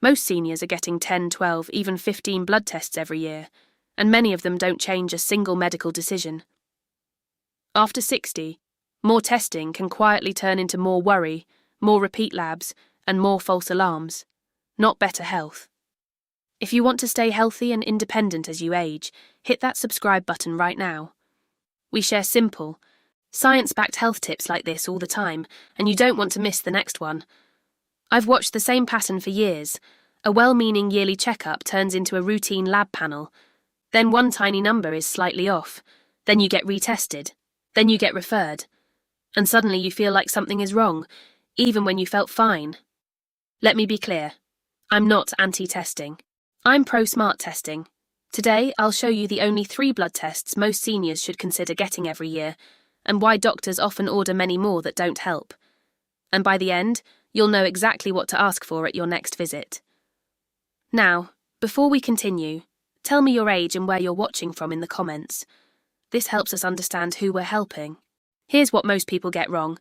Most seniors are getting 10, 12, even 15 blood tests every year, and many of them don't change a single medical decision. After 60, more testing can quietly turn into more worry, more repeat labs, and more false alarms, not better health. If you want to stay healthy and independent as you age, hit that subscribe button right now. We share simple, science-backed health tips like this all the time, and you don't want to miss the next one. I've watched the same pattern for years. A well-meaning yearly checkup turns into a routine lab panel. Then one tiny number is slightly off. Then you get retested. Then you get referred. And suddenly you feel like something is wrong, even when you felt fine. Let me be clear. I'm not anti-testing. I'm pro-smart testing. Today, I'll show you the only 3 blood tests most seniors should consider getting every year, and why doctors often order many more that don't help. And by the end, you'll know exactly what to ask for at your next visit. Now, before we continue, tell me your age and where you're watching from in the comments. This helps us understand who we're helping. Here's what most people get wrong.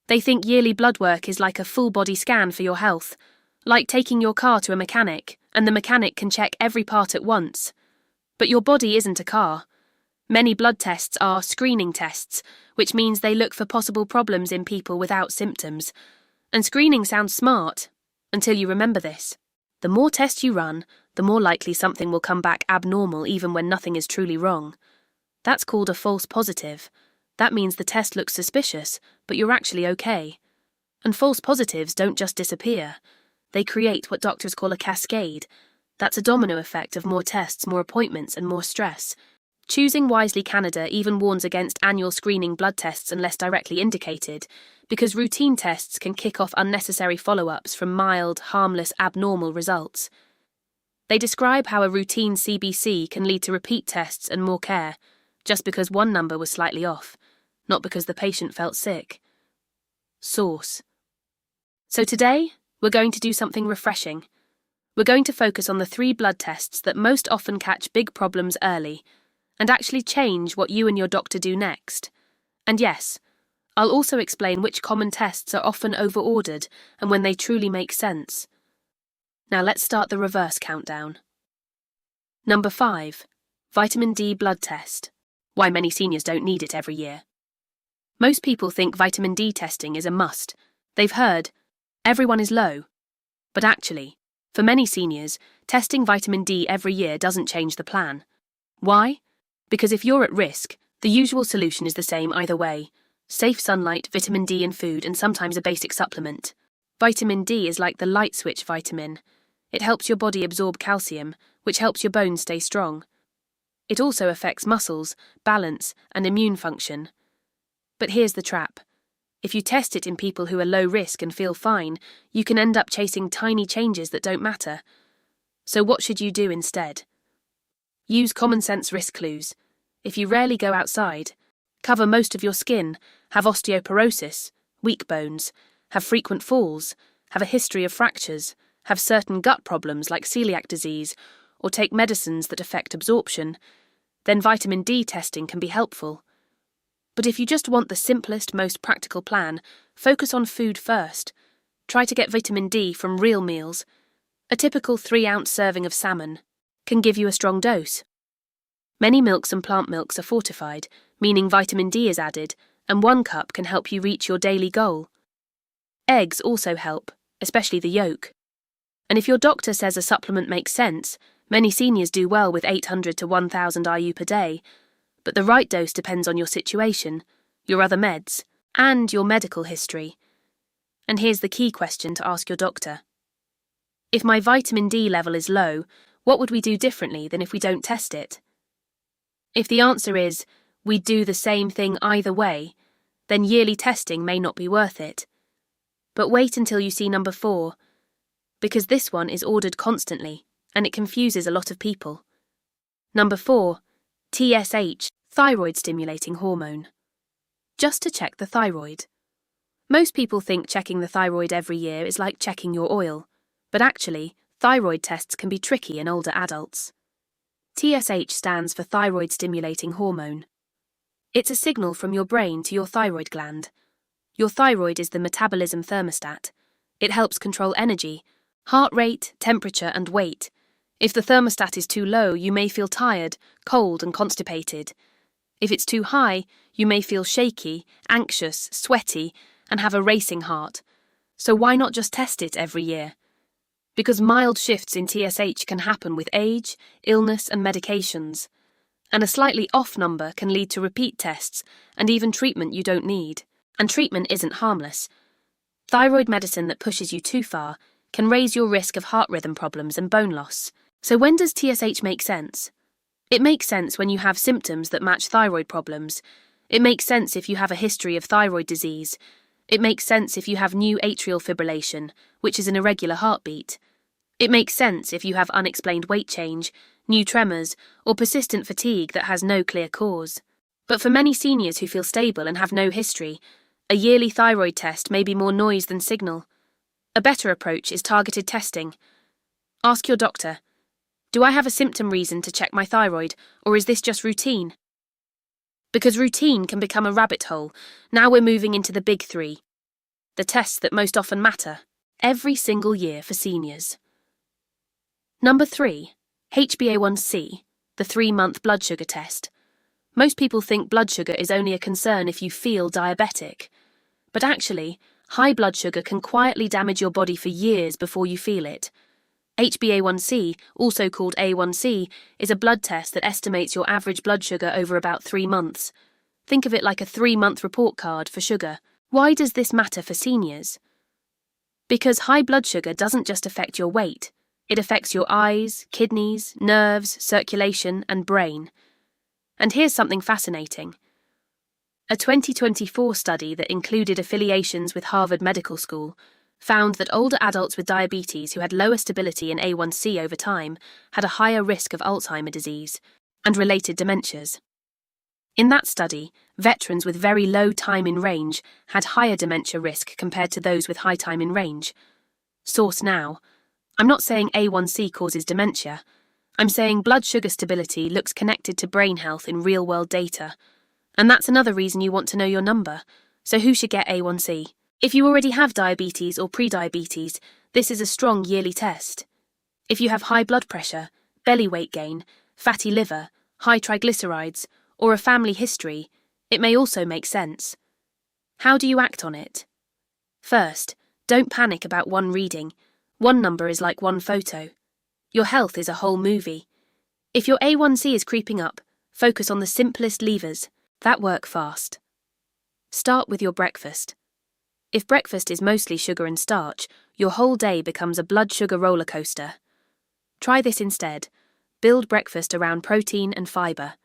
They think yearly blood work is like a full-body scan for your health, like taking your car to a mechanic, and the mechanic can check every part at once. But your body isn't a car. Many blood tests are screening tests, which means they look for possible problems in people without symptoms. And screening sounds smart, until you remember this. The more tests you run, the more likely something will come back abnormal even when nothing is truly wrong. That's called a false positive. That means the test looks suspicious, but you're actually okay. And false positives don't just disappear. They create what doctors call a cascade. That's a domino effect of more tests, more appointments, and more stress. Choosing Wisely Canada even warns against annual screening blood tests unless directly indicated, because routine tests can kick off unnecessary follow-ups from mild, harmless, abnormal results. They describe how a routine CBC can lead to repeat tests and more care, just because one number was slightly off, not because the patient felt sick. Source. So today, we're going to do something refreshing. We're going to focus on the 3 blood tests that most often catch big problems early, and actually change what you and your doctor do next. And yes, I'll also explain which common tests are often over-ordered and when they truly make sense. Now let's start the reverse countdown. Number 5. Vitamin D blood test. Why many seniors don't need it every year. Most people think vitamin D testing is a must. They've heard, everyone is low. But actually, for many seniors, testing vitamin D every year doesn't change the plan. Why? Because if you're at risk, the usual solution is the same either way. Safe sunlight, vitamin D in food, and sometimes a basic supplement. Vitamin D is like the light switch vitamin. It helps your body absorb calcium, which helps your bones stay strong. It also affects muscles, balance, and immune function. But here's the trap. If you test it in people who are low risk and feel fine, you can end up chasing tiny changes that don't matter. So what should you do instead? Use common sense risk clues. If you rarely go outside, cover most of your skin, have osteoporosis, weak bones, have frequent falls, have a history of fractures, have certain gut problems like celiac disease, or take medicines that affect absorption, then vitamin D testing can be helpful. But if you just want the simplest, most practical plan, focus on food first. Try to get vitamin D from real meals. A typical 3-ounce serving of salmon can give you a strong dose. Many milks and plant milks are fortified, meaning vitamin D is added, and 1 cup can help you reach your daily goal. Eggs also help, especially the yolk. And if your doctor says a supplement makes sense, many seniors do well with 800 to 1000 IU per day, but the right dose depends on your situation, your other meds, and your medical history. And here's the key question to ask your doctor. If my vitamin D level is low, what would we do differently than if we don't test it? If the answer is, we do the same thing either way, then yearly testing may not be worth it. But wait until you see number 4, because this one is ordered constantly, and it confuses a lot of people. Number 4, TSH, thyroid stimulating hormone. Just to check the thyroid. Most people think checking the thyroid every year is like checking your oil, but actually, thyroid tests can be tricky in older adults. TSH stands for thyroid stimulating hormone. It's a signal from your brain to your thyroid gland. Your thyroid is the metabolism thermostat. It helps control energy, Heart rate, temperature, and weight. If the thermostat is too low, you may feel tired, cold, and constipated. If it's too high, you may feel shaky, anxious, sweaty, and have a racing heart. So why not just test it every year? Because mild shifts in TSH can happen with age, illness, and medications. And a slightly off number can lead to repeat tests and even treatment you don't need. And treatment isn't harmless. Thyroid medicine that pushes you too far can raise your risk of heart rhythm problems and bone loss. So when does TSH make sense? It makes sense when you have symptoms that match thyroid problems. It makes sense if you have a history of thyroid disease. It makes sense if you have new atrial fibrillation, which is an irregular heartbeat. It makes sense if you have unexplained weight change, new tremors, or persistent fatigue that has no clear cause. But for many seniors who feel stable and have no history, a yearly thyroid test may be more noise than signal. A better approach is targeted testing. Ask your doctor, do I have a symptom reason to check my thyroid, or is this just routine? Because routine can become a rabbit hole. Now we're moving into the big three. The tests that most often matter, every single year for seniors. Number 3, HbA1c, the 3-month blood sugar test. Most people think blood sugar is only a concern if you feel diabetic. But actually, high blood sugar can quietly damage your body for years before you feel it. HbA1c, also called A1c, is a blood test that estimates your average blood sugar over about 3 months. Think of it like a 3-month report card for sugar. Why does this matter for seniors? Because high blood sugar doesn't just affect your weight. It affects your eyes, kidneys, nerves, circulation, and brain. And here's something fascinating. A 2024 study that included affiliations with Harvard Medical School found that older adults with diabetes who had lower stability in A1c over time had a higher risk of Alzheimer's disease and related dementias. In that study, veterans with very low time in range had higher dementia risk compared to those with high time in range. Source now. I'm not saying A1c causes dementia. I'm saying blood sugar stability looks connected to brain health in real-world data. And that's another reason you want to know your number. So who should get A1c? If you already have diabetes or prediabetes, this is a strong yearly test. If you have high blood pressure, belly weight gain, fatty liver, high triglycerides, or a family history, it may also make sense. How do you act on it? First, don't panic about one reading. One number is like one photo. Your health is a whole movie. If your A1c is creeping up, focus on the simplest levers that work fast. Start with your breakfast. If breakfast is mostly sugar and starch, your whole day becomes a blood sugar roller coaster. Try this instead. Build breakfast around protein and fibre.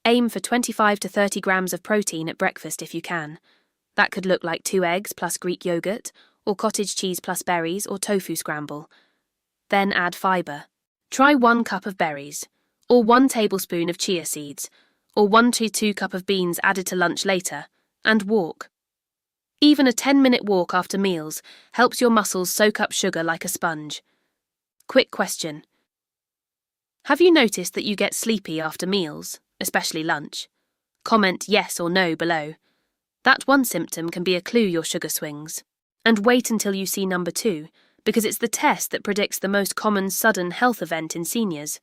Aim for 25 to 30 grams of protein at breakfast if you can. That could look like 2 eggs plus Greek yogurt, or cottage cheese plus berries or tofu scramble. Then add fibre. Try 1 cup of berries, or 1 tablespoon of chia seeds, or 1 to 2 cup of beans added to lunch later, and walk. Even a 10-minute walk after meals helps your muscles soak up sugar like a sponge. Quick question. Have you noticed that you get sleepy after meals, especially lunch? Comment yes or no below. That one symptom can be a clue your sugar swings. And wait until you see number 2, because it's the test that predicts the most common sudden health event in seniors.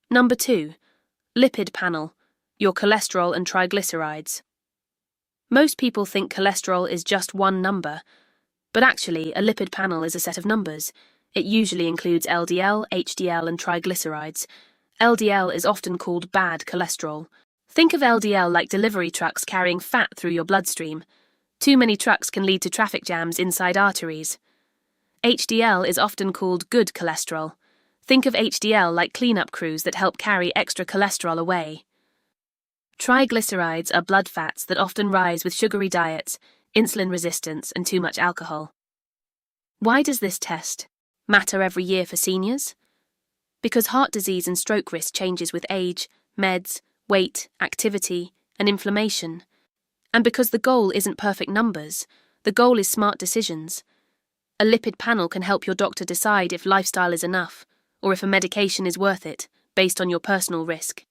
Number 2, lipid panel, your cholesterol and triglycerides. Most people think cholesterol is just one number, but actually a lipid panel is a set of numbers. It usually includes LDL, HDL, and triglycerides. LDL is often called bad cholesterol. Think of LDL like delivery trucks carrying fat through your bloodstream. Too many trucks can lead to traffic jams inside arteries. HDL is often called good cholesterol. Think of HDL like cleanup crews that help carry extra cholesterol away. Triglycerides are blood fats that often rise with sugary diets, insulin resistance, and too much alcohol. Why does this test matter every year for seniors? Because heart disease and stroke risk changes with age, meds, weight, activity, and inflammation. And because the goal isn't perfect numbers, the goal is smart decisions. A lipid panel can help your doctor decide if lifestyle is enough, or if a medication is worth it, based on your personal risk.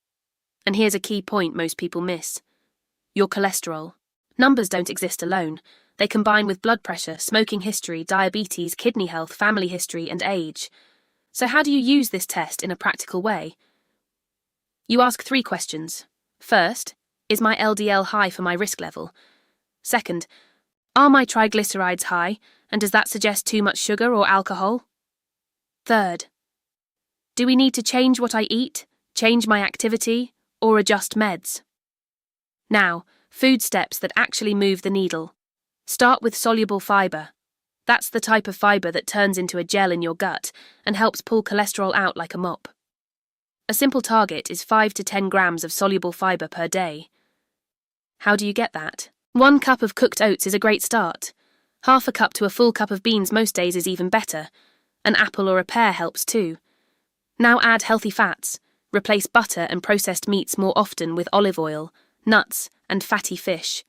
And here's a key point most people miss. Your cholesterol. Numbers don't exist alone. They combine with blood pressure, smoking history, diabetes, kidney health, family history, and age. So how do you use this test in a practical way? You ask 3 questions. First, is my LDL high for my risk level? Second, are my triglycerides high, and does that suggest too much sugar or alcohol? Third, do we need to change what I eat, change my activity, or adjust meds? Now, food steps that actually move the needle. Start with soluble fibre. That's the type of fibre that turns into a gel in your gut and helps pull cholesterol out like a mop. A simple target is 5 to 10 grams of soluble fibre per day. How do you get that? 1 cup of cooked oats is a great start. Half a cup to a full cup of beans most days is even better. An apple or a pear helps too. Now add healthy fats. Replace butter and processed meats more often with olive oil, nuts, and fatty fish.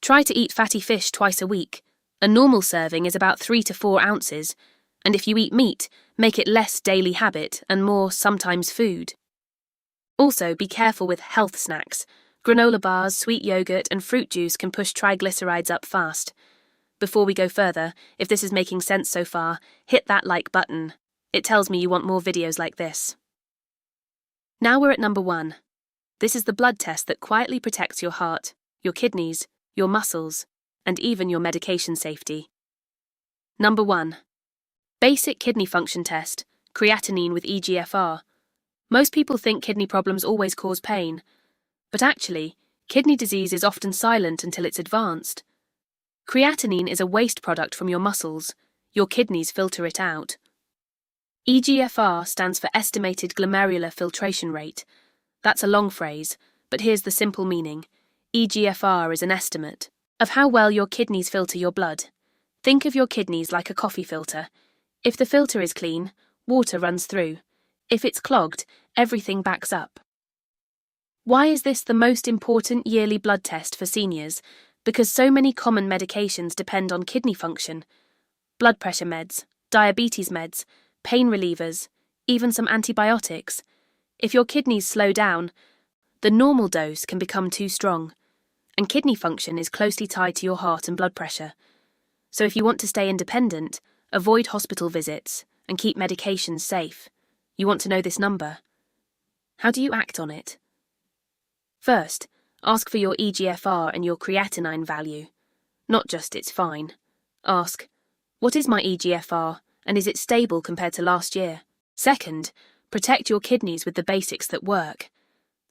Try to eat fatty fish twice a week. A normal serving is about 3 to 4 ounces, and if you eat meat, make it less daily habit and more sometimes food. Also, be careful with health snacks. Granola bars, sweet yogurt, and fruit juice can push triglycerides up fast. Before we go further, if this is making sense so far, hit that like button. It tells me you want more videos like this. Now we're at number 1. This is the blood test that quietly protects your heart, your kidneys, your muscles, and even your medication safety. Number 1. Basic kidney function test, creatinine with eGFR. Most people think kidney problems always cause pain, but actually, kidney disease is often silent until it's advanced. Creatinine is a waste product from your muscles. Your kidneys filter it out. eGFR stands for estimated glomerular filtration rate. That's a long phrase, but here's the simple meaning. eGFR is an estimate of how well your kidneys filter your blood. Think of your kidneys like a coffee filter. If the filter is clean, water runs through. If it's clogged, everything backs up. Why is this the most important yearly blood test for seniors? Because so many common medications depend on kidney function. Blood pressure meds, diabetes meds, pain relievers, even some antibiotics. If your kidneys slow down, the normal dose can become too strong. And kidney function is closely tied to your heart and blood pressure. So if you want to stay independent, avoid hospital visits and keep medications safe. You want to know this number. How do you act on it? First, ask for your eGFR and your creatinine value. Not just it's fine. Ask, what is my eGFR and is it stable compared to last year? Second, protect your kidneys with the basics that work.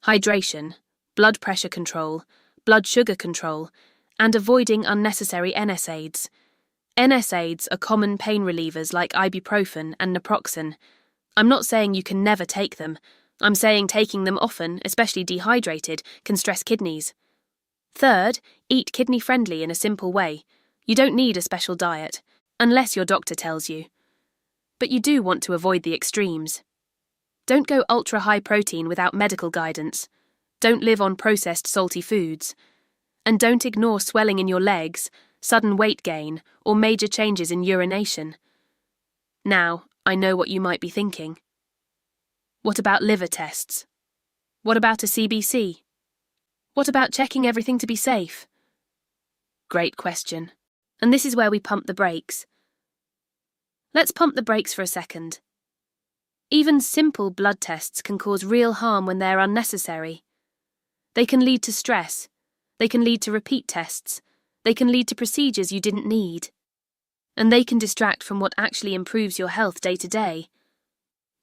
Hydration, blood pressure control, blood sugar control, and avoiding unnecessary NSAIDs. NSAIDs are common pain relievers like ibuprofen and naproxen. I'm not saying you can never take them. I'm saying taking them often, especially dehydrated, can stress kidneys. Third, eat kidney-friendly in a simple way. You don't need a special diet, unless your doctor tells you. But you do want to avoid the extremes. Don't go ultra-high protein without medical guidance. Don't live on processed salty foods. And don't ignore swelling in your legs, sudden weight gain, or major changes in urination. Now, I know what you might be thinking. What about liver tests? What about a CBC? What about checking everything to be safe? Great question. And this is where we pump the brakes. Let's pump the brakes for a second. Even simple blood tests can cause real harm when they're unnecessary. They can lead to stress. They can lead to repeat tests. They can lead to procedures you didn't need. And they can distract from what actually improves your health day to day.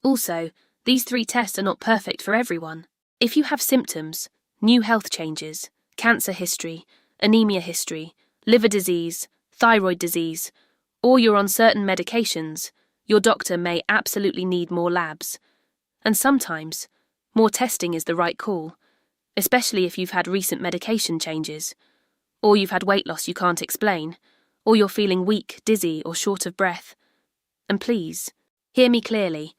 Also, these 3 tests are not perfect for everyone. If you have symptoms, new health changes, cancer history, anemia history, liver disease, thyroid disease, or you're on certain medications, your doctor may absolutely need more labs. And sometimes, more testing is the right call, especially if you've had recent medication changes, or you've had weight loss you can't explain, or you're feeling weak, dizzy, or short of breath. And please, hear me clearly.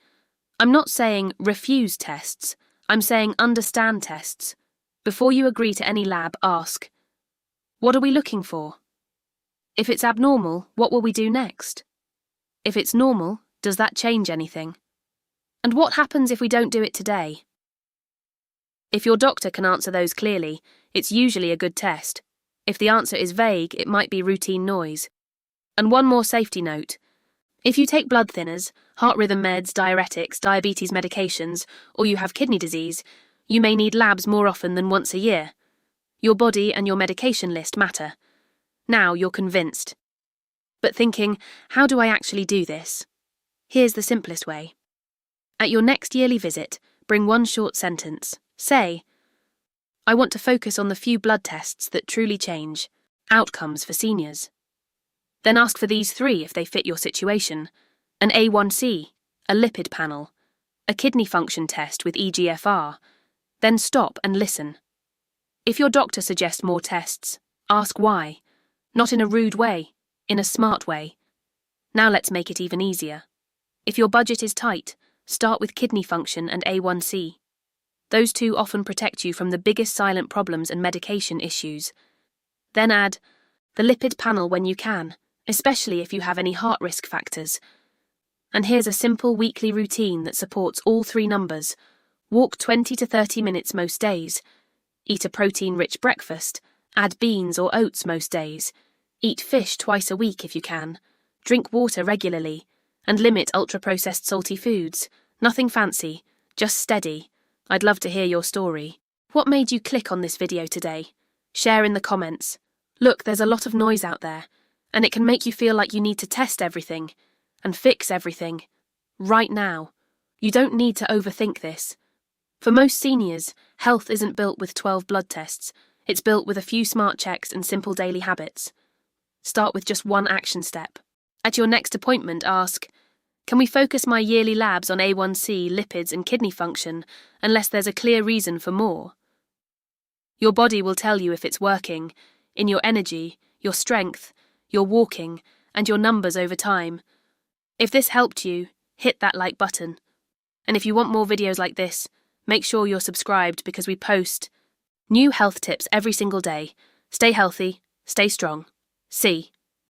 I'm not saying refuse tests, I'm saying understand tests. Before you agree to any lab, ask, what are we looking for? If it's abnormal, what will we do next? If it's normal, does that change anything? And what happens if we don't do it today? If your doctor can answer those clearly, it's usually a good test. If the answer is vague, it might be routine noise. And one more safety note. If you take blood thinners, heart rhythm meds, diuretics, diabetes medications, or you have kidney disease, you may need labs more often than once a year. Your body and your medication list matter. Now you're convinced. But thinking, how do I actually do this? Here's the simplest way. At your next yearly visit, bring one short sentence. Say, I want to focus on the few blood tests that truly change outcomes for seniors. Then ask for these 3 if they fit your situation: an A1C, a lipid panel, a kidney function test with eGFR. Then stop and listen. If your doctor suggests more tests, ask why. Not in a rude way, in a smart way. Now let's make it even easier. If your budget is tight, start with kidney function and A1C. Those 2 often protect you from the biggest silent problems and medication issues. Then add the lipid panel when you can, especially if you have any heart risk factors. And here's a simple weekly routine that supports all 3 numbers. Walk 20 to 30 minutes most days. Eat a protein-rich breakfast. Add beans or oats most days. Eat fish twice a week if you can. Drink water regularly. And limit ultra-processed salty foods. Nothing fancy, just steady. I'd love to hear your story. What made you click on this video today? Share in the comments. Look, there's a lot of noise out there, and it can make you feel like you need to test everything and fix everything right now. You don't need to overthink this. For most seniors, health isn't built with 12 blood tests. It's built with a few smart checks and simple daily habits. Start with just one action step. At your next appointment, ask, can we focus my yearly labs on A1C, lipids and kidney function unless there's a clear reason for more? Your body will tell you if it's working, in your energy, your strength, your walking, and your numbers over time. If this helped you, hit that like button. And if you want more videos like this, make sure you're subscribed because we post new health tips every single day. Stay healthy, stay strong. See.